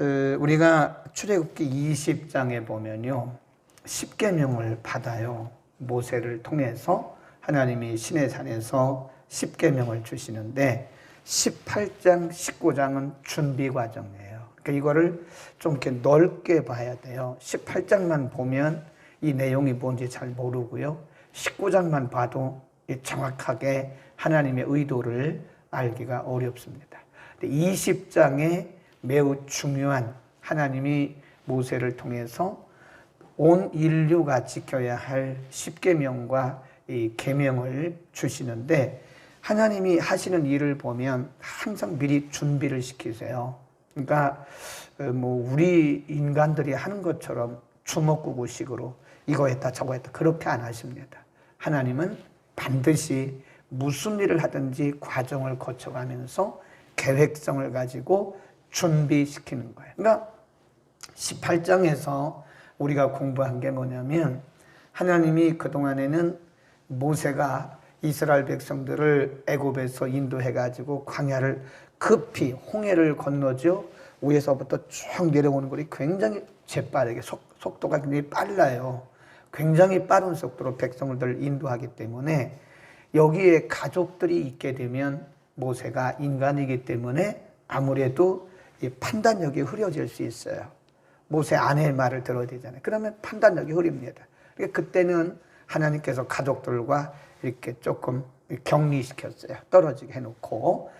우리가 출애굽기 20장에 보면요, 10계명을 받아요. 모세를 통해서 하나님이 시내산에서 10계명을 주시는데 18장, 19장은 준비 과정이에요. 그러니까 이거를 좀 이렇게 넓게 봐야 돼요. 18장만 보면 이 내용이 뭔지 잘 모르고요. 19장만 봐도 정확하게 하나님의 의도를 알기가 어렵습니다. 20장에 매우 중요한 하나님이 모세를 통해서 온 인류가 지켜야 할 10계명과 이 계명을 주시는데, 하나님이 하시는 일을 보면 항상 미리 준비를 시키세요. 그러니까 우리 인간들이 하는 것처럼 주먹구구식으로 이거 했다 저거 했다 그렇게 안 하십니다. 하나님은 반드시 무슨 일을 하든지 과정을 거쳐가면서 계획성을 가지고 준비시키는 거예요. 그러니까 18장에서 우리가 공부한 게 뭐냐면, 하나님이 그동안에는 모세가 이스라엘 백성들을 애굽에서 인도해가지고 광야를 급히 홍해를 건너죠. 위에서부터 쭉 내려오는 것이 굉장히 재빠르게 속도가 굉장히 빨라요. 굉장히 빠른 속도로 백성들을 인도하기 때문에 여기에 가족들이 있게 되면 모세가 인간이기 때문에 아무래도 판단력이 흐려질 수 있어요. 모세 아내의 말을 들어야 되잖아요. 그러면 판단력이 흐립니다. 그러니까 그때는 하나님께서 가족들과 이렇게 조금 격리시켰어요. 떨어지게 해놓고.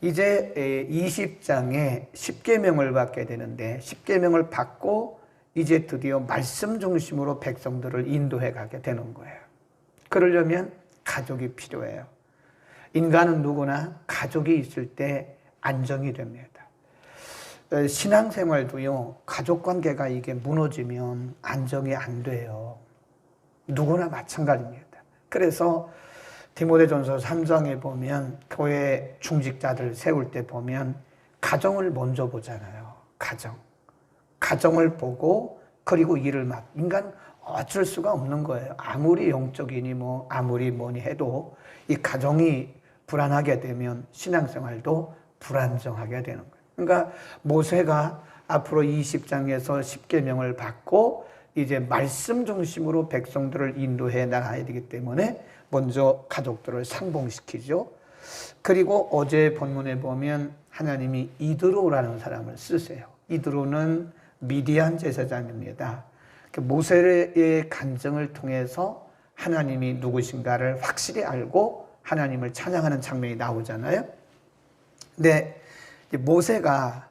이제 20장에 10계명을 받게 되는데, 10계명을 받고 이제 드디어 말씀 중심으로 백성들을 인도해 가게 되는 거예요. 그러려면 가족이 필요해요. 인간은 누구나 가족이 있을 때 안정이 됩니다. 신앙생활도요, 가족관계가 이게 무너지면 안정이 안 돼요. 누구나 마찬가지입니다. 그래서 디모데전서 3장에 보면 교회 중직자들 세울 때 보면 가정을 먼저 보잖아요. 가정을 보고, 그리고 일을 인간 어쩔 수가 없는 거예요. 아무리 영적이니 아무리 뭐니 해도 이 가정이 불안하게 되면 신앙생활도 불안정하게 되는 거예요. 그러니까 모세가 앞으로 20장에서 10계명을 받고 이제 말씀 중심으로 백성들을 인도해 나가야 되기 때문에 먼저 가족들을 상봉시키죠. 그리고 어제 본문에 보면 하나님이 이드로라는 사람을 쓰세요. 이드로는 미디안 제사장입니다. 모세의 간증을 통해서 하나님이 누구신가를 확실히 알고 하나님을 찬양하는 장면이 나오잖아요. 근데 모세가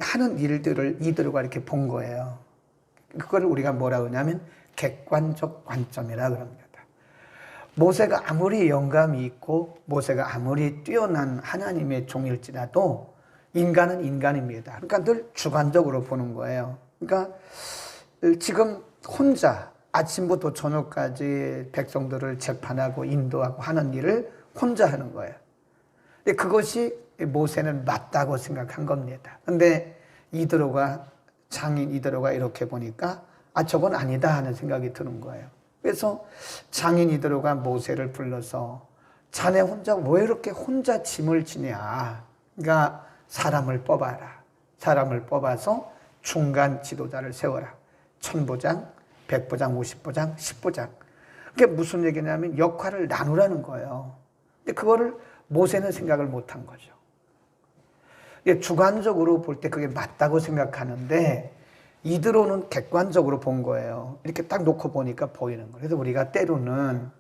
하는 일들을 이드로가 이렇게 본 거예요. 그걸 우리가 뭐라고 하냐면 객관적 관점이라 그럽니다. 모세가 아무리 영감이 있고 모세가 아무리 뛰어난 하나님의 종일지라도 인간은 인간입니다. 그러니까 늘 주관적으로 보는 거예요. 그러니까 지금 혼자 아침부터 저녁까지 백성들을 재판하고 인도하고 하는 일을 혼자 하는 거예요. 그것이 모세는 맞다고 생각한 겁니다. 근데 장인 이드로가 이렇게 보니까 저건 아니다 하는 생각이 드는 거예요. 그래서 장인 이드로가 모세를 불러서 자네 혼자 왜 이렇게 혼자 짐을 지냐. 그러니까 사람을 뽑아라. 사람을 뽑아서 중간 지도자를 세워라. 1000부장, 100부장, 50부장, 10부장. 그게 무슨 얘기냐면 역할을 나누라는 거예요. 근데 그거를 모세는 생각을 못한 거죠. 주관적으로 볼 때 그게 맞다고 생각하는데 이드로는 객관적으로 본 거예요. 이렇게 딱 놓고 보니까 보이는 거예요. 그래서 우리가 때로는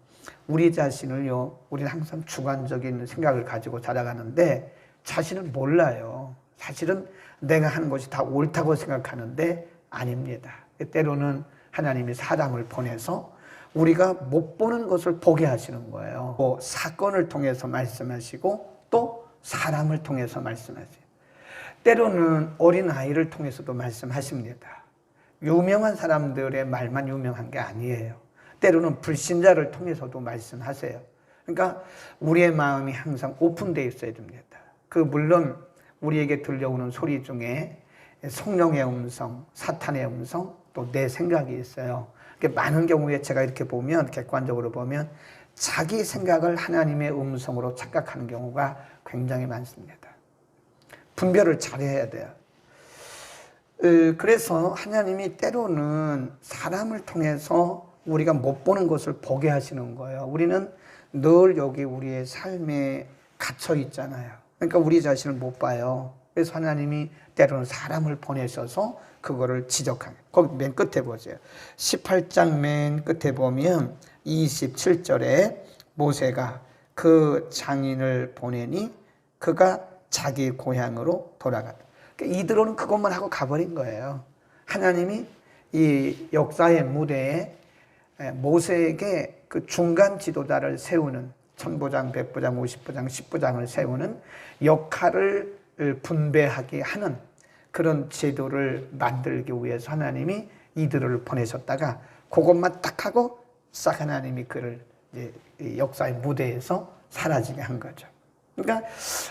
우리 자신을요, 우리는 항상 주관적인 생각을 가지고 살아가는데 자신은 몰라요. 사실은 내가 하는 것이 다 옳다고 생각하는데 아닙니다. 때로는 하나님이 사람을 보내서 우리가 못 보는 것을 보게 하시는 거예요. 또 사건을 통해서 말씀하시고 또 사람을 통해서 말씀하세요. 때로는 어린아이를 통해서도 말씀하십니다. 유명한 사람들의 말만 유명한 게 아니에요. 때로는 불신자를 통해서도 말씀하세요. 그러니까 우리의 마음이 항상 오픈되어 있어야 됩니다. 물론 우리에게 들려오는 소리 중에 성령의 음성, 사탄의 음성, 또 내 생각이 있어요. 많은 경우에 제가 이렇게 보면, 객관적으로 보면 자기 생각을 하나님의 음성으로 착각하는 경우가 굉장히 많습니다. 분별을 잘해야 돼요. 그래서 하나님이 때로는 사람을 통해서 우리가 못 보는 것을 보게 하시는 거예요. 우리는 늘 여기 우리의 삶에 갇혀 있잖아요. 그러니까 우리 자신을 못 봐요. 그래서 하나님이 때로는 사람을 보내셔서 그거를 지적하게. 거기 맨 끝에 보세요. 18장 맨 끝에 보면 27절에 모세가 그 장인을 보내니 그가 자기 고향으로 돌아갔다. 그러니까 이들은 그것만 하고 가버린 거예요. 하나님이 이 역사의 무대에 모세에게 그 중간 지도자를 세우는 천부장, 백부장, 50부장, 10부장을 세우는 역할을 분배하게 하는 그런 제도를 만들기 위해서 하나님이 이들을 보내셨다가 그것만 딱 하고 싹 하나님이 그를 이제 역사의 무대에서 사라지게 한 거죠. 그러니까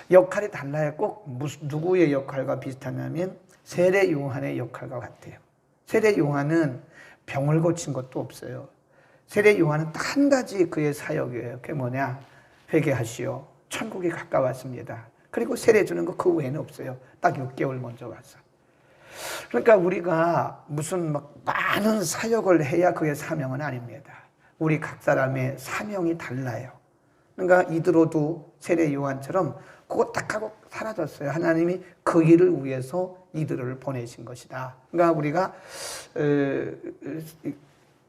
역할이 달라요. 꼭 누구의 역할과 비슷하냐면 세례 요한의 역할과 같아요. 세례 요한은 병을 고친 것도 없어요. 세례 요한은 딱 한 가지 그의 사역이에요. 그게 뭐냐? 회개하시오. 천국이 가까웠습니다. 그리고 세례 주는 거 그 외에는 없어요. 딱 6개월 먼저 와서. 그러니까 우리가 무슨 막 많은 사역을 해야 그게 사명은 아닙니다. 우리 각 사람의 사명이 달라요. 그러니까 이들도 세례 요한처럼 그거 딱 하고 사라졌어요. 하나님이 그 일을 위해서 이들을 보내신 것이다. 그러니까 우리가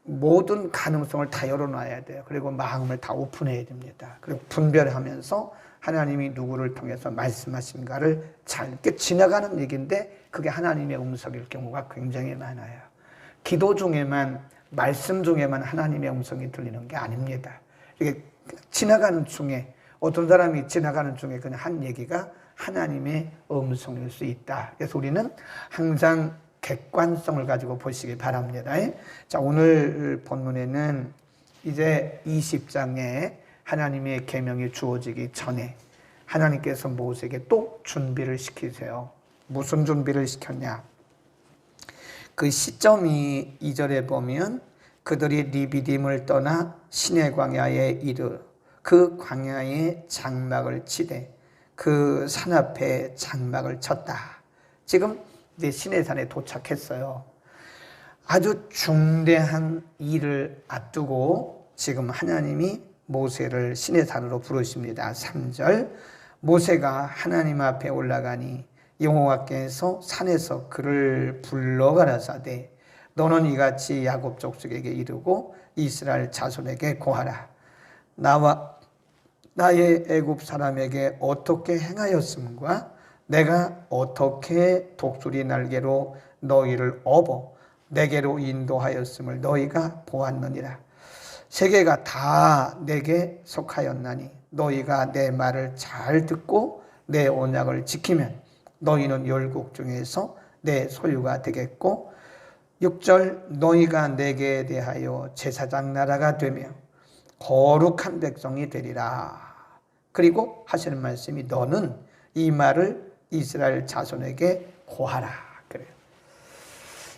모든 가능성을 다 열어놔야 돼요. 그리고 마음을 다 오픈해야 됩니다. 그리고 분별하면서 하나님이 누구를 통해서 말씀하신가를 잘 이렇게 지나가는 얘기인데 그게 하나님의 음성일 경우가 굉장히 많아요. 기도 중에만 말씀 중에만 하나님의 음성이 들리는 게 아닙니다. 이게 지나가는 중에 어떤 사람이 지나가는 중에 그냥 한 얘기가 하나님의 음성일 수 있다. 그래서 우리는 항상 객관성을 가지고 보시기 바랍니다. 자, 오늘 본문에는 이제 20장에 하나님의 계명이 주어지기 전에 하나님께서 모세에게 또 준비를 시키세요. 무슨 준비를 시켰냐? 그 시점이 2절에 보면 그들이 리비딤을 떠나 시내 광야에 이르 그 광야에 장막을 치되 그 산 앞에 장막을 쳤다. 지금 이제 시내산에 도착했어요. 아주 중대한 일을 앞두고 지금 하나님이 모세를 시내산으로 부르십니다. 3절 모세가 하나님 앞에 올라가니 여호와께서 산에서 그를 불러 가라사대 너는 이같이 야곱 족속에게 이르고 이스라엘 자손에게 고하라. 나와 나의 애굽 사람에게 어떻게 행하였음과 내가 어떻게 독수리 날개로 너희를 업어 내게로 인도하였음을 너희가 보았느니라. 세계가 다 내게 속하였나니 너희가 내 말을 잘 듣고 내 언약을 지키면 너희는 열국 중에서 내 소유가 되겠고 6절 너희가 내게 대하여 제사장 나라가 되며 거룩한 백성이 되리라. 그리고 하시는 말씀이 너는 이 말을 이스라엘 자손에게 고하라. 그래요.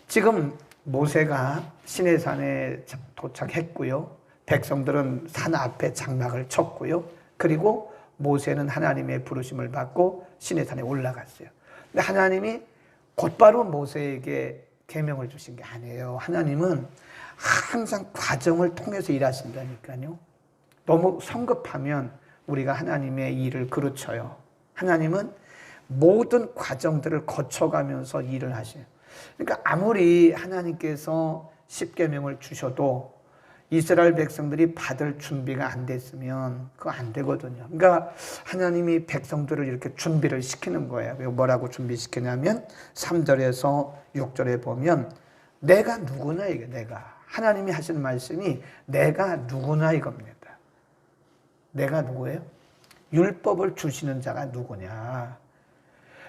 지금 모세가 시내산에 도착했고요. 백성들은 산 앞에 장막을 쳤고요. 그리고 모세는 하나님의 부르심을 받고 시내산에 올라갔어요. 근데 하나님이 곧바로 모세에게 계명을 주신 게 아니에요. 하나님은 항상 과정을 통해서 일하신다니까요. 너무 성급하면 우리가 하나님의 일을 그르쳐요. 하나님은 모든 과정들을 거쳐가면서 일을 하셔요. 그러니까 아무리 하나님께서 십계명을 주셔도 이스라엘 백성들이 받을 준비가 안 됐으면 그거 안 되거든요. 그러니까 하나님이 백성들을 이렇게 준비를 시키는 거예요. 뭐라고 준비시키냐면 3절에서 6절에 보면 내가 누구나 이게 내가 하나님이 하시는 말씀이 내가 누구나 이겁니다. 내가 누구예요? 율법을 주시는 자가 누구냐?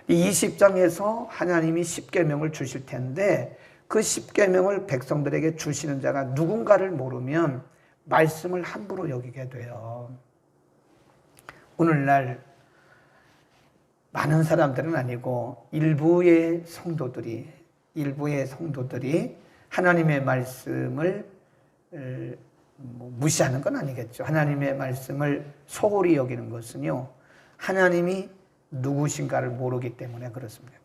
이 20장에서 하나님이 십계명을 주실 텐데 그 십계명을 백성들에게 주시는 자가 누군가를 모르면 말씀을 함부로 여기게 돼요. 오늘날 많은 사람들은 아니고 일부의 성도들이 하나님의 말씀을 무시하는 건 아니겠죠. 하나님의 말씀을 소홀히 여기는 것은요, 하나님이 누구신가를 모르기 때문에 그렇습니다.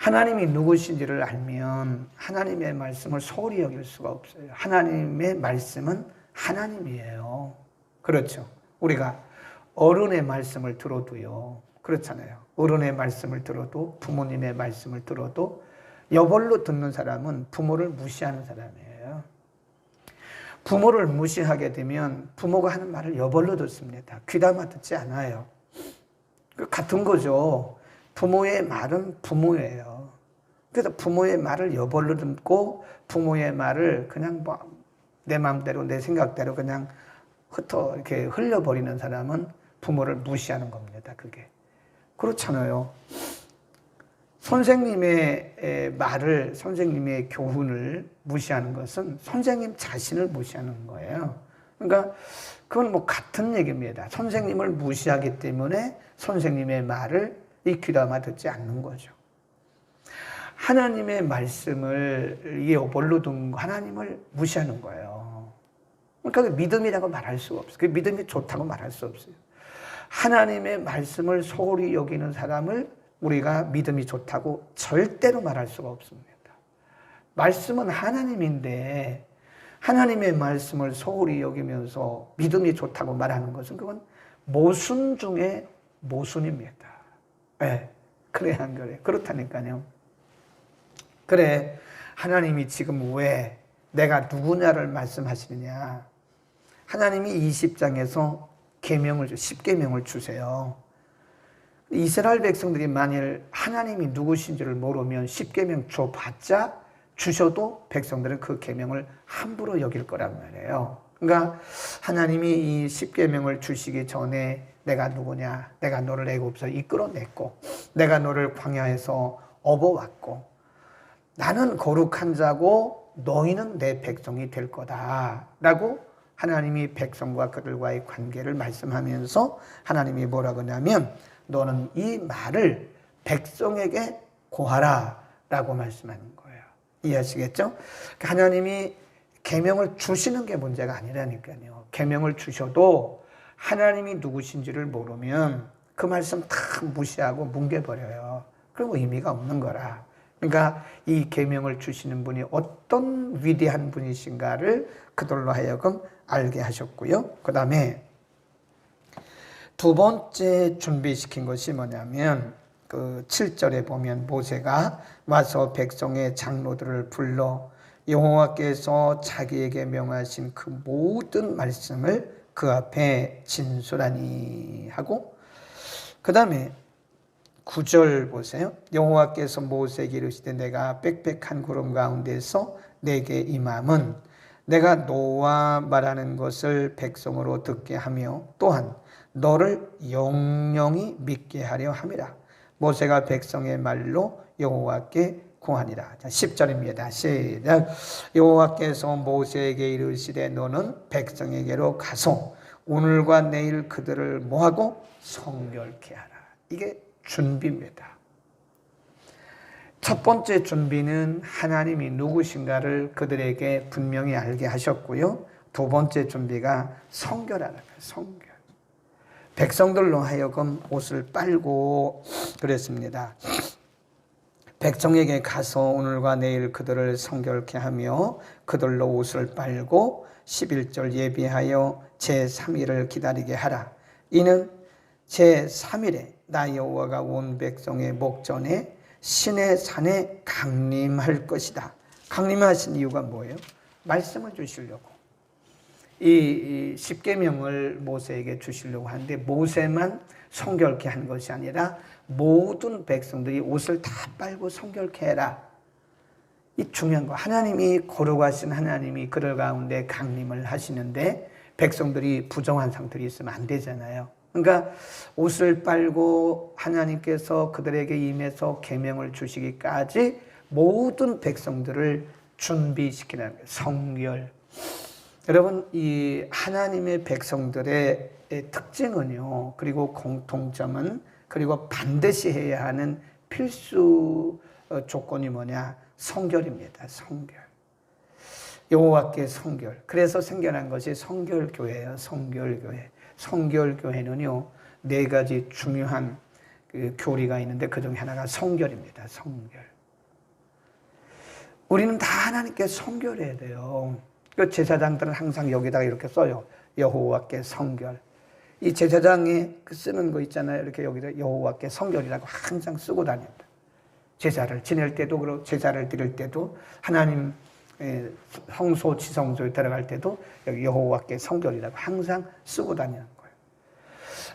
하나님이 누구신지를 알면 하나님의 말씀을 소홀히 여길 수가 없어요. 하나님의 말씀은 하나님이에요. 그렇죠. 우리가 어른의 말씀을 들어도요. 그렇잖아요. 어른의 말씀을 들어도, 부모님의 말씀을 들어도 여벌로 듣는 사람은 부모를 무시하는 사람이에요. 부모를 무시하게 되면 부모가 하는 말을 여벌로 듣습니다. 귀담아 듣지 않아요. 같은 거죠. 부모의 말은 부모예요. 그래서 부모의 말을 여벌로 듣고 부모의 말을 그냥 내 마음대로 내 생각대로 그냥 이렇게 흘려버리는 사람은 부모를 무시하는 겁니다. 그게 그렇잖아요. 선생님의 말을, 선생님의 교훈을 무시하는 것은 선생님 자신을 무시하는 거예요. 그러니까 그건 같은 얘기입니다. 선생님을 무시하기 때문에 선생님의 말을 귀담아 듣지 않는 거죠. 하나님의 말씀을 여벌로 둔 하나님을 무시하는 거예요. 그러니까 믿음이라고 말할 수가 없어요. 그 믿음이 좋다고 말할 수 없어요. 하나님의 말씀을 소홀히 여기는 사람을 우리가 믿음이 좋다고 절대로 말할 수가 없습니다. 말씀은 하나님인데 하나님의 말씀을 소홀히 여기면서 믿음이 좋다고 말하는 것은 그건 모순 중에 모순입니다. 네, 그래 안 그래? 그렇다니까요. 그래, 하나님이 지금 왜 내가 누구냐를 말씀하시느냐. 하나님이 20장에서 계명을 10계명을 주세요. 이스라엘 백성들이 만일 하나님이 누구신지를 모르면 10계명 줘봤자 주셔도 백성들은 그 계명을 함부로 여길 거란 말이에요. 그러니까 하나님이 이 10계명을 주시기 전에 내가 누구냐, 내가 너를 애굽에서 이끌어냈고 내가 너를 광야에서 업어왔고 나는 거룩한 자고 너희는 내 백성이 될 거다 라고 하나님이 백성과 그들과의 관계를 말씀하면서 하나님이 뭐라고 하냐면 너는 이 말을 백성에게 고하라 라고 말씀하는 거예요. 이해하시겠죠? 하나님이 계명을 주시는 게 문제가 아니라니까요. 계명을 주셔도 하나님이 누구신지를 모르면 그 말씀 다 무시하고 뭉개버려요. 그럼 의미가 없는 거라. 그러니까 이 계명을 주시는 분이 어떤 위대한 분이신가를 그들로 하여금 알게 하셨고요. 그 다음에 두 번째 준비시킨 것이 뭐냐면 그 7절에 보면 모세가 와서 백성의 장로들을 불러 여호와께서 자기에게 명하신 그 모든 말씀을 그 앞에 진술하니 하고 그 다음에 9절 보세요. 여호와께서 모세에게 이르시되 내가 빽빽한 구름 가운데서 내게 임함은 내가 너와 말하는 것을 백성으로 듣게 하며 또한 너를 영영히 믿게 하려 함이라. 모세가 백성의 말로 여호와께 구하니라. 10절입니다. 시작. 여호와께서 모세에게 이르시되 너는 백성에게로 가서 오늘과 내일 그들을 모하고 성결케 하라. 이게 준비입니다. 첫 번째 준비는 하나님이 누구신가를 그들에게 분명히 알게 하셨고요. 두 번째 준비가 성결하라. 성결. 백성들로 하여금 옷을 빨고 그랬습니다. 백성에게 가서 오늘과 내일 그들을 성결케 하며 그들로 옷을 빨고 11절 예비하여 제3일을 기다리게 하라. 이는 제3일에 나 여호와가 온 백성의 목전에 신의 산에 강림할 것이다. 강림하신 이유가 뭐예요? 말씀을 주시려고. 이 10계명을 모세에게 주시려고 하는데 모세만 성결케 한 것이 아니라 모든 백성들이 옷을 다 빨고 성결케 해라. 이 중요한 거. 하나님이 거룩하신 하나님이 그들 가운데 강림을 하시는데 백성들이 부정한 상태로 있으면 안 되잖아요. 그러니까 옷을 빨고 하나님께서 그들에게 임해서 계명을 주시기까지 모든 백성들을 준비시키는 거예요. 성결. 여러분, 이 하나님의 백성들의 특징은요, 그리고 공통점은, 그리고 반드시 해야 하는 필수 조건이 뭐냐? 성결입니다. 성결. 여호와께 성결. 그래서 생겨난 것이 성결교회예요. 성결교회. 성결교회는요, 4가지 중요한 그 교리가 있는데 그 중에 하나가 성결입니다. 성결. 우리는 다 하나님께 성결해야 돼요. 그 제사장들은 항상 여기다가 이렇게 써요. 여호와께 성결. 이 제사장에 쓰는 거 있잖아요. 이렇게 여기다 여호와께 성결이라고 항상 쓰고 다닌다. 제사를 지낼 때도 그렇고 제사를 드릴 때도 하나님 성소 지성소에 들어갈 때도 여기 여호와께 성결이라고 항상 쓰고 다니는 거예요.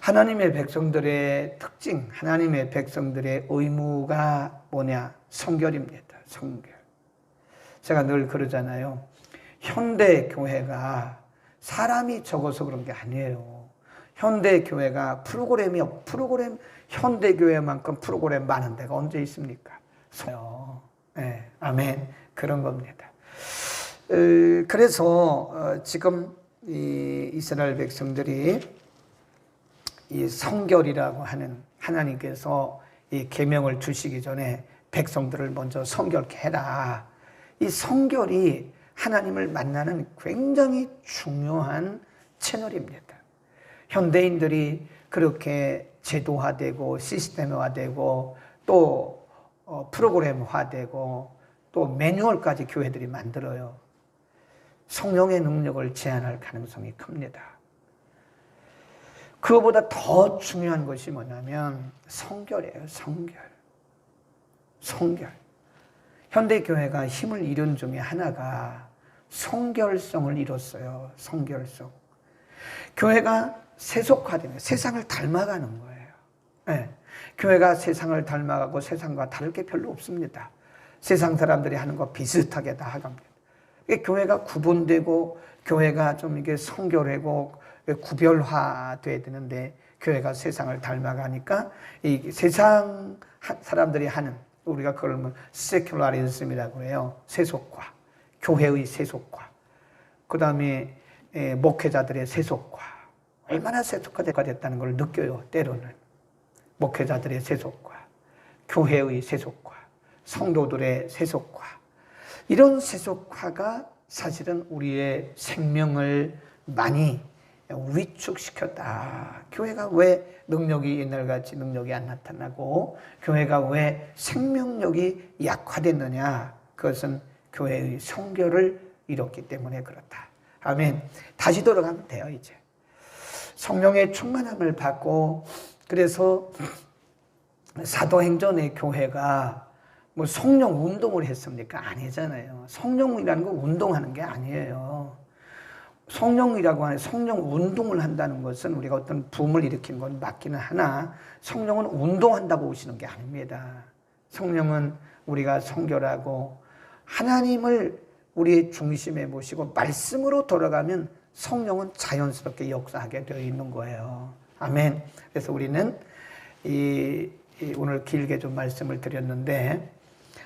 하나님의 백성들의 특징, 하나님의 백성들의 의무가 뭐냐? 성결입니다. 성결. 제가 늘 그러잖아요. 현대 교회가 사람이 적어서 그런 게 아니에요. 현대 교회가 현대 교회만큼 프로그램 많은 데가 언제 있습니까? 네, 아멘. 그런 겁니다. 그래서 지금 이 이스라엘 백성들이 이 성결이라고 하는 하나님께서 이 계명을 주시기 전에 백성들을 먼저 성결케 해라. 이 성결이 하나님을 만나는 굉장히 중요한 채널입니다. 현대인들이 그렇게 제도화되고 시스템화되고 또 프로그램화되고 또 매뉴얼까지 교회들이 만들어요. 성령의 능력을 제한할 가능성이 큽니다. 그거보다 더 중요한 것이 뭐냐면 성결이에요. 성결. 현대교회가 힘을 잃은 중에 하나가 성결성을 잃었어요. 성결성. 교회가 세속화되면 세상을 닮아가는 거예요. 네. 교회가 세상을 닮아가고 세상과 다를 게 별로 없습니다. 세상 사람들이 하는 거 비슷하게 다 하갑니다. 교회가 구분되고 교회가 좀 이게 성결하고 구별화돼야 되는데 교회가 세상을 닮아가니까 이 세상 사람들이 하는 우리가 그걸 세큘라리즘이라고 해요. 세속화, 교회의 세속화. 그 다음에 목회자들의 세속화. 얼마나 세속화됐다는 걸 느껴요. 때로는 목회자들의 세속화, 교회의 세속화, 성도들의 세속화. 이런 세속화가 사실은 우리의 생명을 많이 위축시켰다. 교회가 왜 능력이 옛날같이 능력이 안 나타나고 교회가 왜 생명력이 약화됐느냐. 그것은 교회의 성결을 잃었기 때문에 그렇다. 아멘. 다시 돌아가면 돼요. 이제 성령의 충만함을 받고 그래서 사도행전의 교회가 뭐 성령 운동을 했습니까? 아니잖아요. 성령이라는 건 운동하는 게 아니에요. 성령이라고 하는 성령 운동을 한다는 것은 우리가 어떤 붐을 일으키는 건 맞기는 하나 성령은 운동한다고 오시는 게 아닙니다. 성령은 우리가 성결하고 하나님을 우리의 중심에 모시고 말씀으로 돌아가면 성령은 자연스럽게 역사하게 되어 있는 거예요. 아멘. 그래서 우리는 오늘 길게 좀 말씀을 드렸는데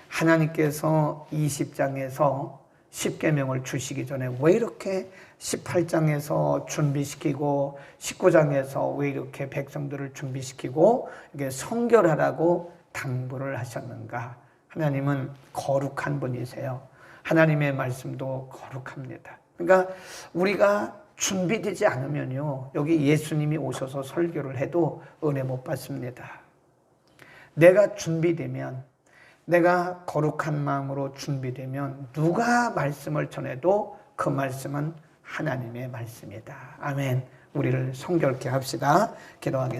하나님께서 20장에서 10계명을 주시기 전에 왜 이렇게 18장에서 준비시키고 19장에서 왜 이렇게 백성들을 준비시키고 이게 성결하라고 당부를 하셨는가? 하나님은 거룩한 분이세요. 하나님의 말씀도 거룩합니다. 그러니까 우리가 준비되지 않으면요, 여기 예수님이 오셔서 설교를 해도 은혜 못 받습니다. 내가 준비되면, 내가 거룩한 마음으로 준비되면 누가 말씀을 전해도 그 말씀은 하나님의 말씀이다. 아멘. 우리를 성결케 합시다. 기도하겠습니다.